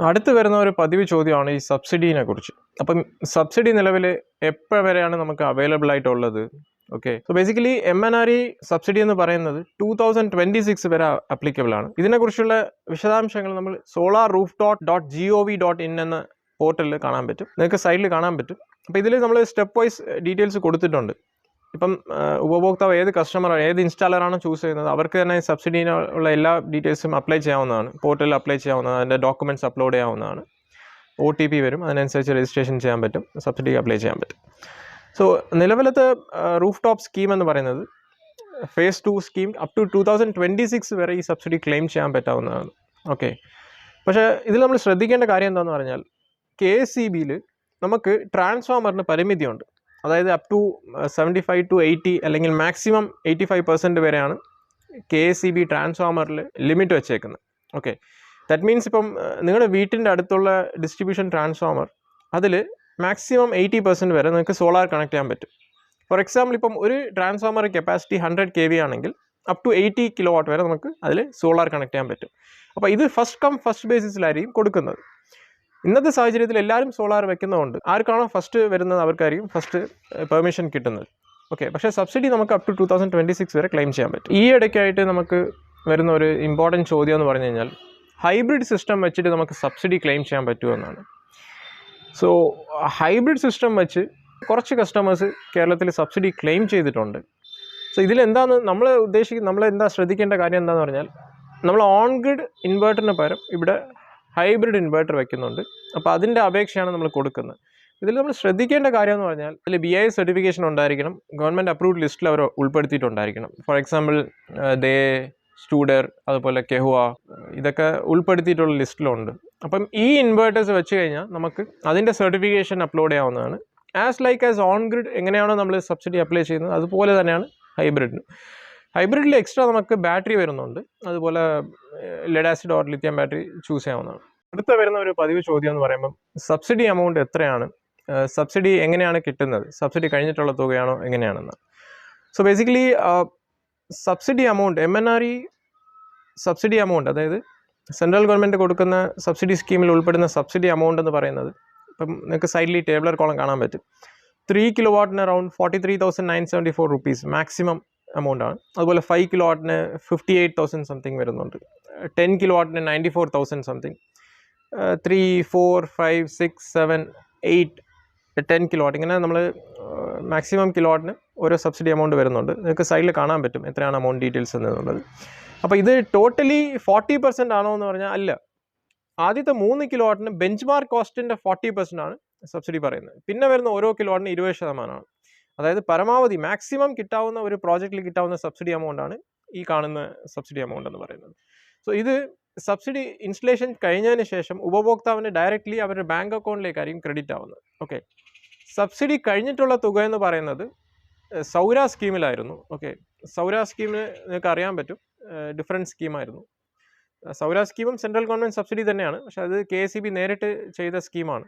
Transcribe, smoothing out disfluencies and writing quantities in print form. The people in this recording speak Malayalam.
അടുത്ത് വരുന്ന ഒരു പതിവ് ചോദ്യമാണ് ഈ സബ്സിഡിനെ കുറിച്ച്. അപ്പം സബ്സിഡി നിലവിൽ എപ്പോൾ വരെയാണ് നമുക്ക് അവൈലബിൾ ആയിട്ടുള്ളത്? Okay, so basically MNRE subsidy എന്ന് പറയുന്നത് 2026 വരെ അപ്ലിക്കബിൾ ആണ്. ഇതിനെക്കുറിച്ചുള്ള വിശദാംശങ്ങൾ നമ്മൾ solarrooftop.gov.in എന്ന പോർട്ടലിൽ കാണാൻ പറ്റും. നിങ്ങൾക്ക് സൈഡിൽ കാണാൻ പറ്റും. അപ്പോൾ ഇതിൽ നമ്മൾ സ്റ്റെപ്പ് വൈസ് ഡീറ്റെയിൽസ് കൊടുത്തിട്ടുണ്ട്. ഇപ്പം ഉപഭോക്താവ് ഏത് കസ്റ്റമറാണ്, ഏത് ഇൻസ്റ്റാളറാണ് ചൂസ് ചെയ്യുന്നത്, അവർക്ക് തന്നെ സബ്സിഡിനുള്ള എല്ലാ ഡീറ്റെയിൽസും അപ്ലൈ ചെയ്യാവുന്നതാണ്. പോർട്ടലിൽ അപ്ലൈ ചെയ്യാവുന്നതാണ്. അതിൻ്റെ ഡോക്യുമെൻറ്റ്സ് അപ്ലോഡ് ചെയ്യാവുന്നതാണ്. OTP വരും, അതിനനുസരിച്ച് രജിസ്ട്രേഷൻ ചെയ്യാൻ പറ്റും, സബ്സിഡി അപ്ലൈ ചെയ്യാൻ പറ്റും. സോ നിലവിലത്തെ റൂഫ് ടോപ്പ് സ്കീം എന്ന് പറയുന്നത് phase 2 സ്കീം അപ് ടു 2026 വരെ ഈ സബ്സിഡി ക്ലെയിം ചെയ്യാൻ പറ്റാവുന്നതാണ്. ഓക്കെ, പക്ഷേ ഇതിൽ നമ്മൾ ശ്രദ്ധിക്കേണ്ട കാര്യം എന്താണെന്ന് പറഞ്ഞാൽ KSEBയിൽ നമുക്ക് ട്രാൻസ്ഫോമറിന് പരിമിതിയുണ്ട്. അതായത് അപ് ടു 75 to 80 അല്ലെങ്കിൽ മാക്സിമം 85% വരെയാണ് KSEB ട്രാൻസ്ഫോമറിൽ ലിമിറ്റ് വെച്ചേക്കുന്നത്. ഓക്കെ, ദാറ്റ് മീൻസ് ഇപ്പം നിങ്ങളുടെ വീട്ടിൻ്റെ അടുത്തുള്ള ഡിസ്ട്രിബ്യൂഷൻ ട്രാൻസ്ഫോമർ അതിൽ മാക്സിമം 80% വരെ നിങ്ങൾക്ക് സോളാർ കണക്ട് ചെയ്യാൻ പറ്റും. ഫോർ എക്സാമ്പിൾ, ഇപ്പം ഒരു ട്രാൻസ്ഫോമർ കപ്പാസിറ്റി 100 kV ആണെങ്കിൽ അപ് ടു 80 kilowatt വരെ നമുക്ക് അതിൽ സോളാർ കണക്ട് ചെയ്യാൻ പറ്റും. അപ്പോൾ ഇത് ഫസ്റ്റ് കം ഫസ്റ്റ് ബേസിസിലായിരിക്കും കൊടുക്കുന്നത്. ഇന്നത്തെ സാഹചര്യത്തിൽ എല്ലാവരും സോളാർ വെക്കുന്നതുകൊണ്ട് ആർക്കാണോ ഫസ്റ്റ് വരുന്നത് അവർക്കായിരിക്കും ഫസ്റ്റ് പെർമിഷൻ കിട്ടുന്നത്. ഓക്കെ, പക്ഷേ സബ്സിഡി നമുക്ക് അപ് ടു 2026 വരെ ക്ലെയിം ചെയ്യാൻ പറ്റും. ഈ ഇടയ്ക്കായിട്ട് നമുക്ക് വരുന്ന ഒരു ഇമ്പോർട്ടൻറ്റ് ചോദ്യം എന്ന് പറഞ്ഞു കഴിഞ്ഞാൽ ഹൈബ്രിഡ് സിസ്റ്റം വെച്ചിട്ട് നമുക്ക് സബ്സിഡി ക്ലെയിം ചെയ്യാൻ പറ്റുമെന്നാണ്. സോ ഹൈബ്രിഡ് സിസ്റ്റം വെച്ച് കുറച്ച് കസ്റ്റമേഴ്സ് കേരളത്തിൽ സബ്സിഡി ക്ലെയിം ചെയ്തിട്ടുണ്ട്. സോ ഇതിലെന്താണ് നമ്മൾ എന്താ ശ്രദ്ധിക്കേണ്ട കാര്യം എന്താണെന്ന് പറഞ്ഞാൽ നമ്മൾ ഓൺ ഗ്രിഡ് ഇൻവേർട്ടറിന് പകരം ഇവിടെ ഹൈബ്രിഡ് ഇൻവേർട്ടർ വെക്കുന്നുണ്ട്. അപ്പോൾ അതിൻ്റെ അപേക്ഷയാണ് നമ്മൾ കൊടുക്കുന്നത്. ഇതിൽ നമ്മൾ ശ്രദ്ധിക്കേണ്ട കാര്യം എന്ന് പറഞ്ഞാൽ അതിൽ BIS സർട്ടിഫിക്കേഷൻ ഉണ്ടായിരിക്കണം, ഗവൺമെൻറ് അപ്രൂവ്ഡ് ലിസ്റ്റിൽ അവർ ഉൾപ്പെടുത്തിയിട്ടുണ്ടായിരിക്കണം. ഫോർ എക്സാമ്പിൾ സ്റ്റൂഡർ, അതുപോലെ കെഹുവ, ഇതൊക്കെ ഉൾപ്പെടുത്തിയിട്ടുള്ള ലിസ്റ്റിലുണ്ട്. അപ്പം ഈ ഇൻവേർട്ടേഴ്സ് വെച്ച് കഴിഞ്ഞാൽ നമുക്ക് അതിൻ്റെ സർട്ടിഫിക്കേഷൻ അപ്ലോഡ് ചെയ്യാവുന്നതാണ്. ആസ് ഓൺ ഗ്രിഡ് എങ്ങനെയാണോ നമ്മൾ സബ്സിഡി അപ്ലൈ ചെയ്യുന്നത് അതുപോലെ തന്നെയാണ് ഹൈബ്രിഡിൽ എക്സ്ട്രാ നമുക്ക് ബാറ്ററി വരുന്നുണ്ട്. അതുപോലെ lead acid or lithium battery choose ചെയ്യാവുന്നതാണ്. അടുത്ത വരുന്ന ഒരു പതിവ് ചോദ്യം എന്ന് പറയുമ്പം സബ്സിഡി എമൗണ്ട് എത്രയാണ്, സബ്സിഡി എങ്ങനെയാണ് കിട്ടുന്നത്, സബ്സിഡി കഴിഞ്ഞിട്ടുള്ള തുകയാണോ എങ്ങനെയാണെന്ന്. So basically subsidy amount, MNRE subsidy amount, അതായത് സെൻട്രൽ ഗവൺമെൻറ് കൊടുക്കുന്ന സബ്സിഡി സ്കീമിൽ ഉൾപ്പെടുന്ന സബ്സിഡി എമൗണ്ട് എന്ന് പറയുന്നത് ഇപ്പം നിങ്ങൾക്ക് സൈഡിൽ ടേബിളർ കോളം കാണാൻ പറ്റും. 3 kilowatt around 43,974 rupees maximum amount ആണ്. അതുപോലെ 5 kilowatt 58,000 സംതിങ് വരുന്നുണ്ട്. 10 kilowatt 94,000 സംതിങ്. 3, 4, 5, 6, 7, 8, 10 kilowatt ഇങ്ങനെ നമ്മൾ മാക്സിമം കിലോവാട്ടിന് ഓരോ സബ്സിഡി എമൗണ്ട് വരുന്നുണ്ട്. നിങ്ങൾക്ക് സൈഡിൽ കാണാൻ പറ്റും എത്രയാണ് എമൗണ്ട് ഡീറ്റെയിൽസ് എന്നുള്ളത്. അപ്പോൾ ഇത് ടോട്ടലി 40% ആണോ എന്ന് പറഞ്ഞാൽ അല്ല. ആദ്യത്തെ 3 kilowatt ബെഞ്ച് മാർക്ക് കോസ്റ്റിൻ്റെ 40% ആണ് സബ്സിഡി പറയുന്നത്. പിന്നെ വരുന്ന ഓരോ കിലോവാട്ടിന് 20%. അതായത് പരമാവധി മാക്സിമം കിട്ടാവുന്ന ഒരു പ്രോജക്റ്റിൽ കിട്ടാവുന്ന സബ്സിഡി എമൗണ്ടാണ് ഈ കാണുന്ന സബ്സിഡി എമൗണ്ട് എന്ന് പറയുന്നത്. സോ ഇത് സബ്സിഡി ഇൻസ്റ്റലേഷൻ കഴിഞ്ഞതിന് ശേഷം ഉപഭോക്താവിന് ഡയറക്റ്റ്ലി അവരുടെ ബാങ്ക് അക്കൗണ്ടിലേക്കായിരിക്കും ക്രെഡിറ്റ് ആവുന്നത്. ഓക്കെ, സബ്സിഡി കഴിഞ്ഞിട്ടുള്ള തുക എന്ന് പറയുന്നത് സൗര സ്കീമിലായിരുന്നു. ഓക്കെ, സൗര സ്കീമിന് നിങ്ങൾക്ക് അറിയാൻ പറ്റും, ഡിഫറെൻറ്റ് സ്കീമായിരുന്നു. സൗര സ്കീമും സെൻട്രൽ ഗവൺമെൻറ് സബ്സിഡി തന്നെയാണ്, പക്ഷേ അത് KSEB നേരിട്ട് ചെയ്ത സ്കീമാണ്.